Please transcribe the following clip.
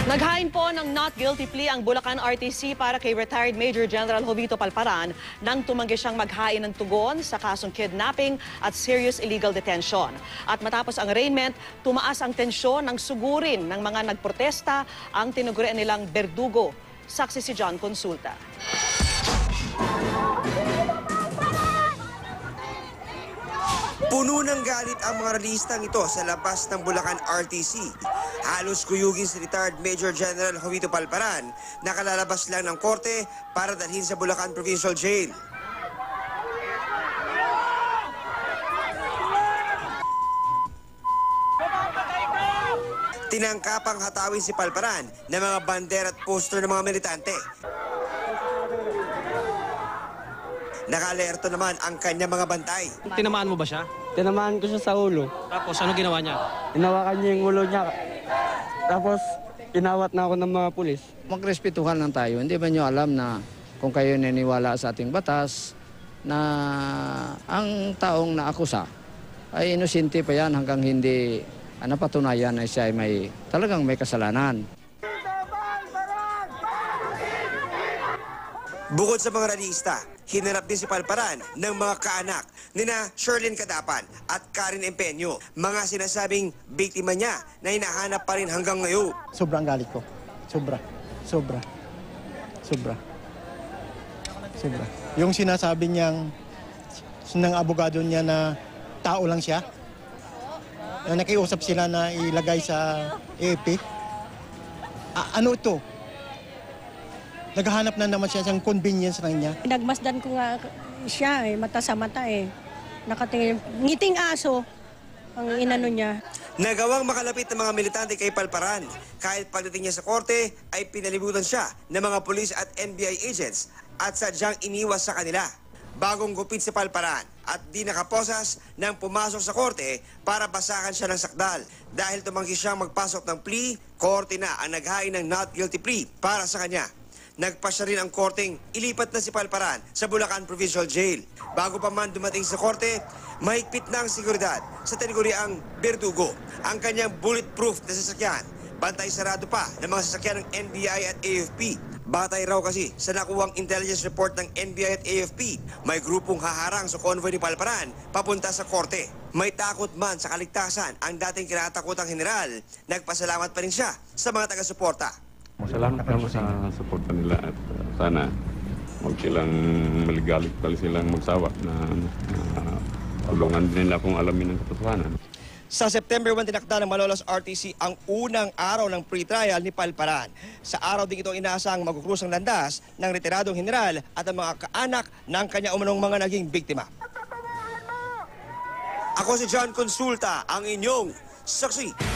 Naghain po ng not guilty plea ang Bulacan RTC para kay retired Major General Jovito Palparan nang tumanggi siyang maghain ng tugon sa kasong kidnapping at serious illegal detention. At matapos ang arraignment, tumaas ang tensyon ng sugurin ng mga nagprotesta ang tinugurian nilang berdugo. Saksi si John Consulta. Puno ng galit ang mga ralistang ito sa labas ng Bulacan RTC. Halos kuyugin si retired Major General Jovito Palparan na kalalabas lang ng korte para dalhin sa Bulacan Provincial Jail. Tinangkapang hatawin si Palparan ng mga bandera at poster ng mga militante. Nakalerto naman ang kanyang mga bantay. Tinamaan mo ba siya? Tinamaan ko siya sa ulo. Tapos ano ginawa niya? Inawakan niya yung ulo niya. Tapos inawat na ako ng mga pulis. Magrespetuhan lang tayo. Hindi ba niyo alam na kung kayo naniniwala sa ating batas na ang taong naakusa ay inosente pa yan hanggang hindi napatunayan na siya ay talagang may kasalanan. Bukod sa mga ralista, hinarap din si Palparan ng mga kaanak nina Sherlyn Cadapan at Karen Empeño, mga sinasabing biktima niya na hinahanap pa rin hanggang ngayon. Sobrang galit ko. Sobra. Yung sinasabi niyang ng abogado niya na tao lang siya, na nakiusap sila na ilagay sa AFP. Ano ito? Naghahanap na naman siya ng convenience lang niya. Nagmasdan ko nga siya mata sa mata Nakatingin, ngiting aso ang inano niya. Nagawang makalapit ng mga militante kay Palparan. Kahit pagdating niya sa korte ay pinalibutan siya ng mga pulis at NBI agents at sadyang iniwas sa kanila. Bagong gupit si Palparan at di nakaposas nang pumasok sa korte para basakan siya ng sakdal. Dahil tumanggi siyang magpasok ng plea, korte na ang naghain ng not guilty plea para sa kanya. Nagpasya rin ang korteng ilipat na si Palparan sa Bulacan Provincial Jail. Bago pa man dumating sa korte, mahigpit na ang seguridad sa tinaguriang berdugo. Ang kanyang bulletproof na sasakyan, bantay sarado pa ng mga sasakyan ng NBI at AFP. Batay raw kasi sa nakuwang intelligence report ng NBI at AFP, may grupong haharang sa convoy ni Palparan papunta sa korte. May takot man sa kaligtasan ang dating kinatakutang general, nagpasalamat pa rin siya sa mga taga-suporta. Salamat naman sa suporta nila at sana huwag silang maligalig pala silang magsawa na tulungan din nila kung alamin ang katotohanan. Sa September 1, tinakda ng Malolos RTC ang unang araw ng pre-trial ni Palparan. Sa araw din ito inaasang magkukrus ang landas ng retiradong general at ang mga kaanak ng kanya umanong mga naging biktima. Ako si John Consulta, ang inyong saksi.